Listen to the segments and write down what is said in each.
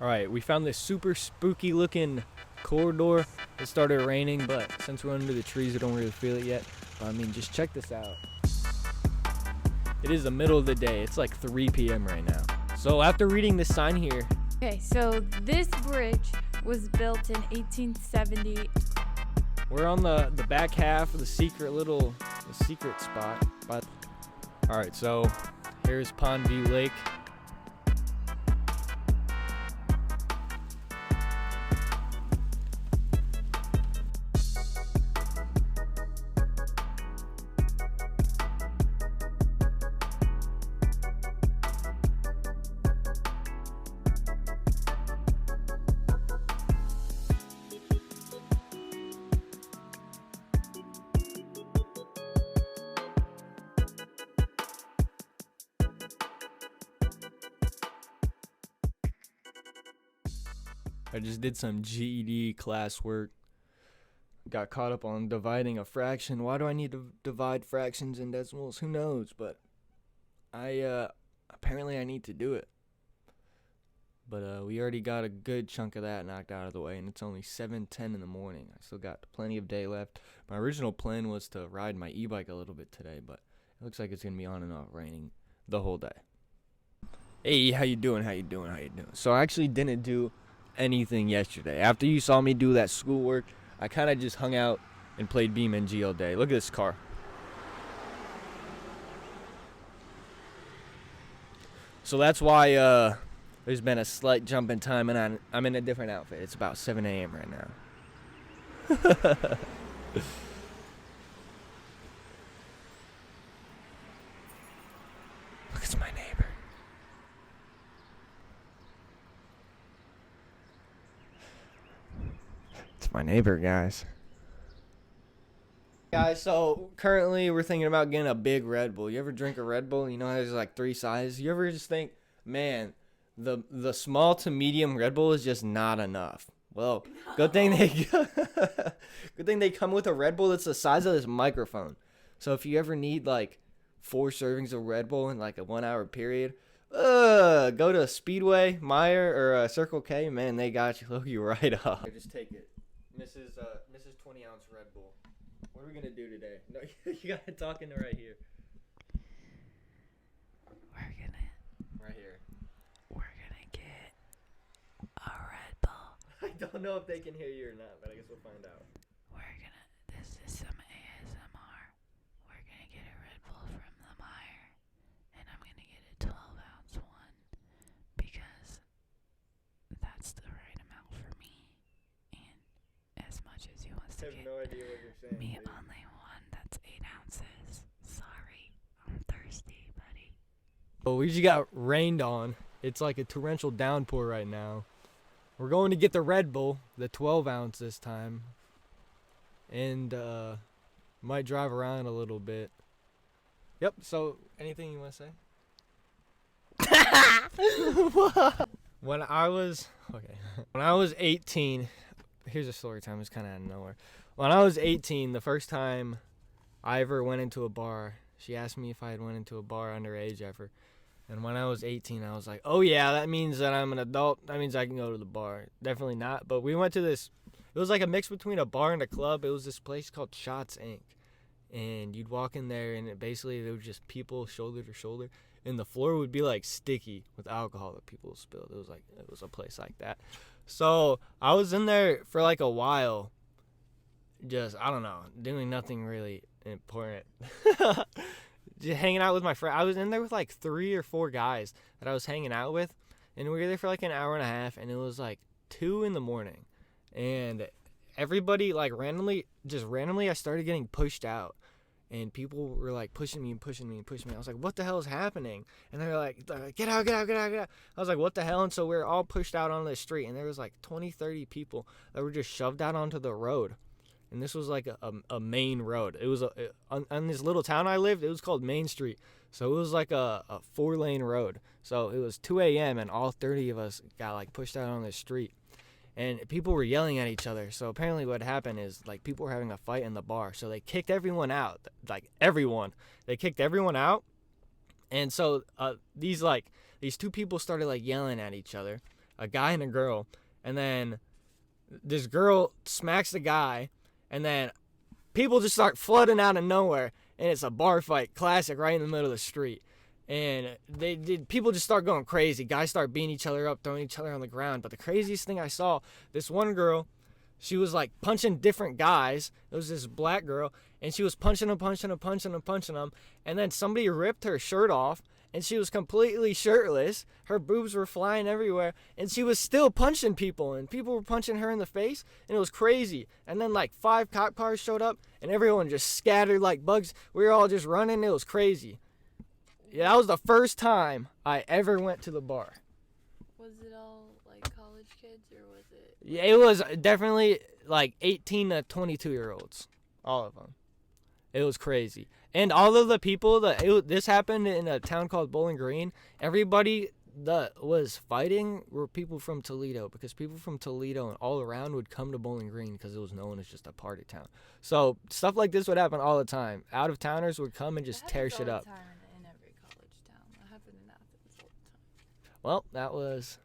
Alright, we found this super spooky looking corridor. It started raining, but since we're under the trees, we don't really feel it yet. But I mean, just check this out. It is the middle of the day. It's like 3 p.m. right now. So after reading this sign here. Okay, so this bridge was built in 1870. We're on the back half of the secret spot. Alright, so here's Pondview Lake. I just did some GED classwork. Got caught up on dividing a fraction. Why do I need to divide fractions and decimals? Who knows? But apparently I need to do it. But we already got a good chunk of that knocked out of the way, and it's only 7:10 in the morning. I still got plenty of day left. My original plan was to ride my e-bike a little bit today, but it looks like it's gonna be on and off raining the whole day. Hey, how you doing? So I actually didn't do anything yesterday. After you saw me do that schoolwork, I kind of just hung out and played BeamNG all day. Look at this car. So that's why there's been a slight jump in time, and I'm in a different outfit. It's about 7 a.m. right now. Look, it's my neighbor. My neighbor, guys. So currently we're thinking about getting a big Red Bull. You ever drink a Red Bull? You know how there's like 3 sizes? You ever just think, man, the small to medium Red Bull is just not enough? Well, good thing they come with a Red Bull that's the size of this microphone. So if you ever need like 4 servings of Red Bull in like a 1 hour period, go to Speedway, Meyer, or Circle K. Man, they got you. Look you right up. Just take it. Mrs. 20-ounce Red Bull. What are we gonna do today? No, you gotta talk into right here. Right here. We're gonna get a Red Bull. I don't know if they can hear you or not, but I guess we'll find out. This is some ASMR. We're gonna get a Red Bull from the Meyer, and I'm gonna get a 12-ounce one because that's the right amount for me. As much as you want to I have get no idea what you're saying. me Dude. only one that's 8 ounces. Sorry, I'm thirsty, buddy. Oh, we just got rained on. It's like a torrential downpour right now. We're going to get the Red Bull, the 12 ounce this time, and might drive around a little bit. Yep. So, anything you want to say? When I was 18. Here's a story time. It's kind of out of nowhere. When I was 18, the first time I ever went into a bar, she asked me if I had went into a bar underage ever. And when I was 18, I was like, oh yeah, that means that I'm an adult. That means I can go to the bar. Definitely not. But we went to this, it was like a mix between a bar and a club. It was this place called Shots Inc. And you'd walk in there, and basically there were just people shoulder to shoulder. And the floor would be like sticky with alcohol that people spilled. It was a place like that. So I was in there for like a while, just, I don't know, doing nothing really important. Just hanging out with my friend. I was in there with like 3 or 4 guys that I was hanging out with, and we were there for like an hour and a half, and it was like 2 in the morning. And everybody, like randomly, I started getting pushed out. And people were like pushing me. I was like, what the hell is happening? And they're like, get out. I was like, what the hell? And so we were all pushed out on the street. And there was like 20, 30 people that were just shoved out onto the road. And this was like a main road. It was on this little town I lived, it was called Main Street. So it was like a 4-lane road. So it was 2 a.m. and all 30 of us got like pushed out on the street. And people were yelling at each other. So apparently what happened is, like, people were having a fight in the bar. So they kicked everyone out. Like, everyone. They kicked everyone out. And so these 2 people started, like, yelling at each other. a guy and a girl, and then this girl smacks the guy, and then people just start flooding out of nowhere, and it's a bar fight, classic, right in the middle of the street. And people just start going crazy. Guys start beating each other up, throwing each other on the ground. But the craziest thing I saw, this one girl, she was like punching different guys. It was this black girl, and she was punching them. And then somebody ripped her shirt off, and she was completely shirtless. Her boobs were flying everywhere, and she was still punching people, and people were punching her in the face, and it was crazy. And then like 5 cop cars showed up, and everyone just scattered like bugs. We were all just running. It was crazy. Yeah, that was the first time I ever went to the bar. Was it all like college kids, or was it? Yeah, it was definitely like 18 to 22-year-olds, all of them. It was crazy. And all of the people this happened in a town called Bowling Green. Everybody that was fighting were people from Toledo, because people from Toledo and all around would come to Bowling Green because it was known as just a party town. So stuff like this would happen all the time. Out of towners would come and just tear shit up. In every college town. That happened in Athens all the time. Well, that was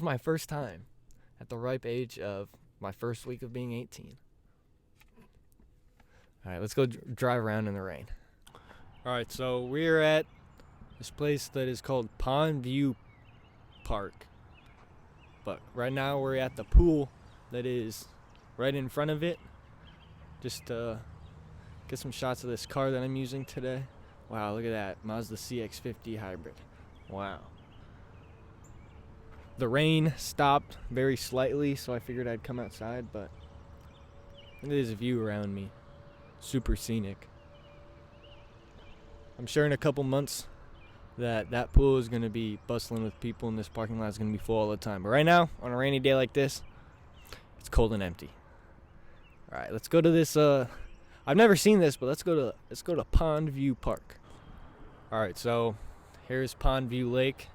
my first time at the ripe age of my first week of being 18. All right, let's go drive around in the rain. All right, so we're at this place that is called Pondview Park. But right now we're at the pool that is right in front of it. Just to get some shots of this car that I'm using today. Wow, look at that. Mazda CX-50 hybrid. Wow. The rain stopped very slightly, so I figured I'd come outside, but look at this view around me. Super scenic. I'm sure in a couple months that pool is going to be bustling with people, and this parking lot is going to be full all the time. But right now, on a rainy day like this, it's cold and empty. All right, let's go to this. I've never seen this, but let's go to Pondview Park. All right, so here's Pondview Lake.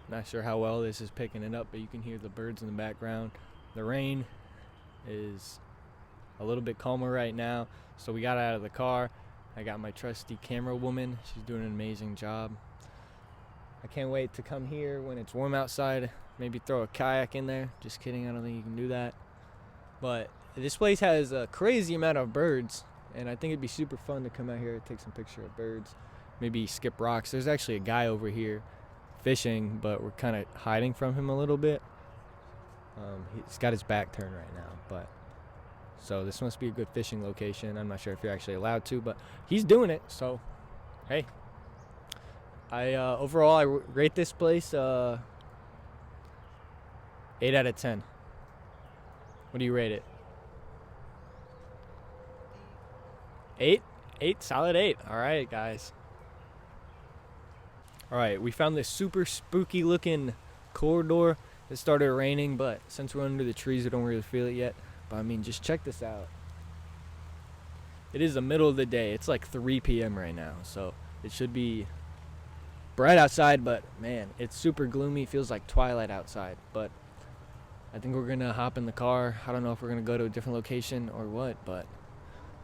Not sure how well this is picking it up, but you can hear the birds in the background. The rain is a little bit calmer right now, so we got out of the car. I got my trusty camera woman. She's doing an amazing job. I can't wait to come here when it's warm outside. Maybe throw a kayak in there. Just kidding, I don't think you can do that. But this place has a crazy amount of birds, and I think it'd be super fun to come out here and take some picture of birds. Maybe skip rocks. There's actually a guy over here fishing, but we're kind of hiding from him a little bit. He's got his back turned right now, but so this must be a good fishing location. I'm not sure if you're actually allowed to, but he's doing it, so hey. Overall I rate this place 8 out of 10. What do you rate it? 8? 8? Solid 8. All right, guys. All right, we found this super spooky looking corridor. It started raining, but since we're under the trees, we don't really feel it yet. But I mean, just check this out. It is the middle of the day. It's like 3 p.m. right now, so it should be bright outside, but man, it's super gloomy. It feels like twilight outside, but I think we're gonna hop in the car. I don't know if we're gonna go to a different location or what, but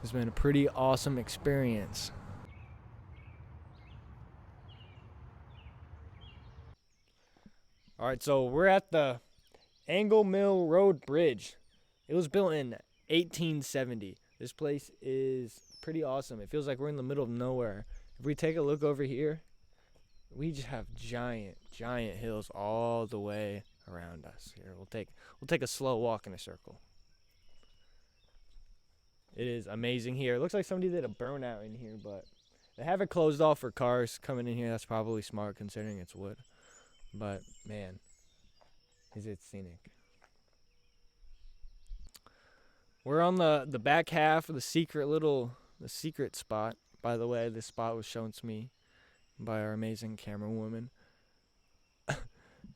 it's been a pretty awesome experience. All right, so we're at the Angle Mill Road Bridge. It was built in 1870. This place is pretty awesome. It feels like we're in the middle of nowhere. If we take a look over here, we just have giant hills all the way around us. Here, we'll take a slow walk in a circle. It is amazing here. It looks like somebody did a burnout in here, but they have it closed off for cars coming in here. That's probably smart considering it's wood. But man, is it scenic. We're on the back half of the secret spot. By the way, this spot was shown to me by our amazing camera woman.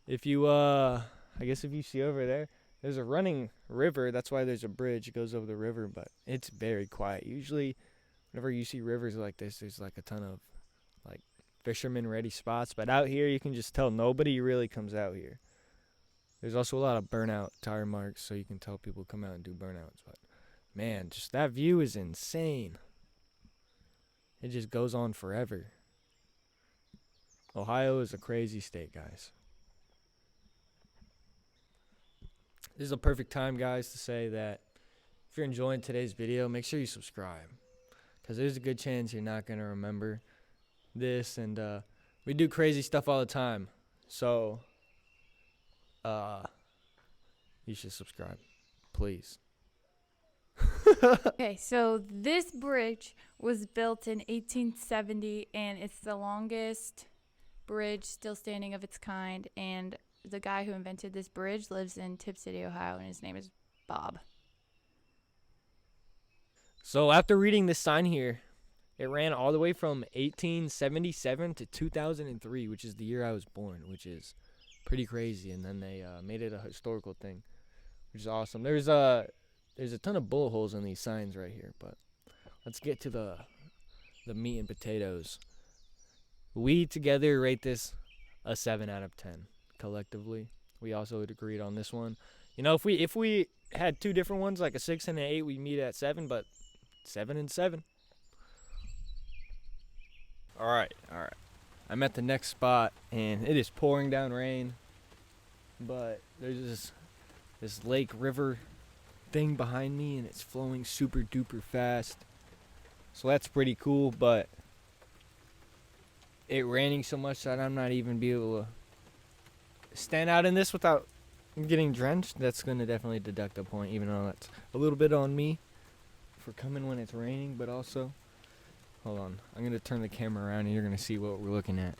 If you I guess if you see over there, there's a running river. That's why there's a bridge. It goes over the river, but it's very quiet. Usually whenever you see rivers like this, there's like a ton of like fisherman ready spots, but out here you can just tell nobody really comes out here. There's also a lot of burnout tire marks, so you can tell people come out and do burnouts. But man, just that view is insane. It just goes on forever. Ohio is a crazy state, guys. This is a perfect time, guys, to say that if you're enjoying today's video, make sure you subscribe, because there's a good chance you're not going to remember this, and we do crazy stuff all the time, so you should subscribe, please. Okay, so this bridge was built in 1870, and it's the longest bridge still standing of its kind, and the guy who invented this bridge lives in Tip City, Ohio, and his name is Bob. So after reading this sign here, it ran all the way from 1877 to 2003, which is the year I was born, which is pretty crazy. And then they made it a historical thing, which is awesome. There's a ton of bullet holes in these signs right here, but let's get to the meat and potatoes. We together rate this a 7 out of 10 collectively. We also agreed on this one. You know, if we had two different ones, like a 6 and an 8, we meet at 7, but 7 and 7. All right. I'm at the next spot, and it is pouring down rain, but there's this lake river thing behind me, and it's flowing super duper fast. So that's pretty cool, but it raining so much that I'm not even be able to stand out in this without getting drenched. That's going to definitely deduct a point, even though that's a little bit on me for coming when it's raining, but also, hold on, I'm going to turn the camera around and you're going to see what we're looking at.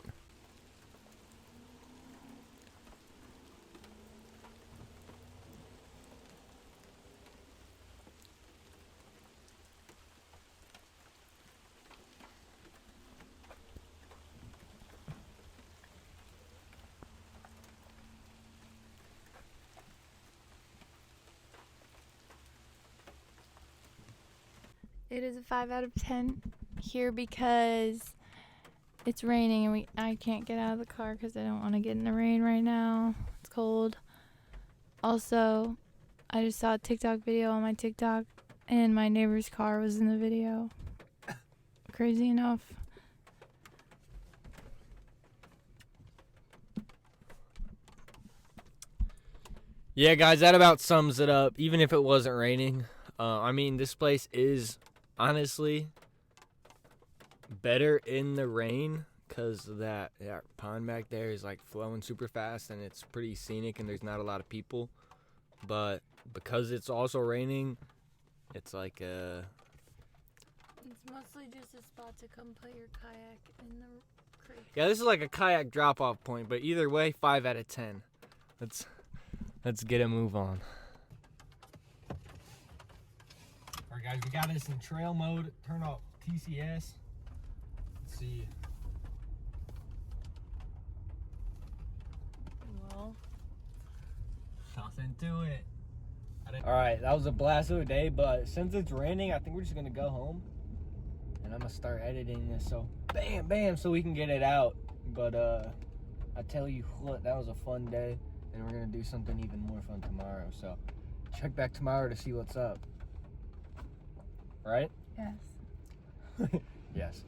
It is a 5 out of 10 here because it's raining and I can't get out of the car because I don't want to get in the rain right now. It's cold. Also, I just saw a TikTok video on my TikTok and my neighbor's car was in the video. Crazy enough. Yeah, guys, that about sums it up. Even if it wasn't raining, I mean, this place is honestly better in the rain because that pond back there is like flowing super fast and it's pretty scenic and there's not a lot of people. But because it's also raining, it's like It's mostly just a spot to come put your kayak in the creek. Yeah, this is like a kayak drop-off point, but either way, 5 out of 10. Let's get a move on. Alright guys, we got this in trail mode. Turn off TCS. Let's see. Well, Nothing to it. Alright, that was a blast of a day, but since it's raining, I think we're just gonna go home. And I'm gonna start editing this, so bam, so we can get it out. But I tell you what, that was a fun day. And we're gonna do something even more fun tomorrow. So check back tomorrow to see what's up. Right? yes. Yes.